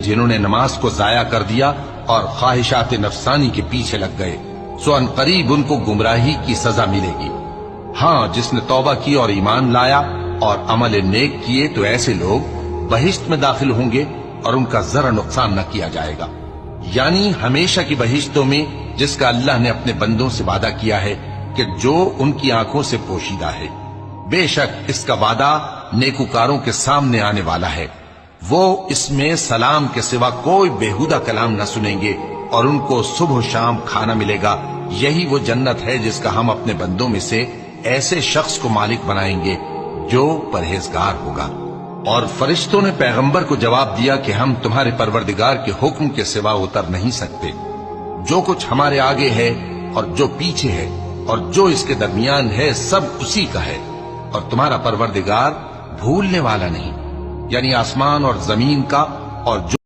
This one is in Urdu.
جنہوں نے نماز کو ضائع کر دیا اور خواہشات نفسانی کے پیچھے لگ گئے، سو ان قریب ان کو گمراہی کی سزا ملے گی۔ ہاں، جس نے توبہ کی اور ایمان لایا اور عمل نیک کیے تو ایسے لوگ بہشت میں داخل ہوں گے اور ان کا ذرا نقصان نہ کیا جائے گا، یعنی ہمیشہ کی بہشتوں میں جس کا اللہ نے اپنے بندوں سے وعدہ کیا ہے کہ جو ان کی آنکھوں سے پوشیدہ ہے۔ بے شک اس کا وعدہ نیکوکاروں کے سامنے آنے والا ہے، وہ اس میں سلام کے سوا کوئی بےہودہ کلام نہ سنیں گے اور ان کو صبح و شام کھانا ملے گا۔ یہی وہ جنت ہے جس کا ہم اپنے بندوں میں سے ایسے شخص کو مالک بنائیں گے جو پرہیزگار ہوگا۔ اور فرشتوں نے پیغمبر کو جواب دیا کہ ہم تمہارے پروردگار کے حکم کے سوا اتر نہیں سکتے، جو کچھ ہمارے آگے ہے اور جو پیچھے ہے اور جو اس کے درمیان ہے سب اسی کا ہے، اور تمہارا پروردگار بھولنے والا نہیں، یعنی آسمان اور زمین کا اور جو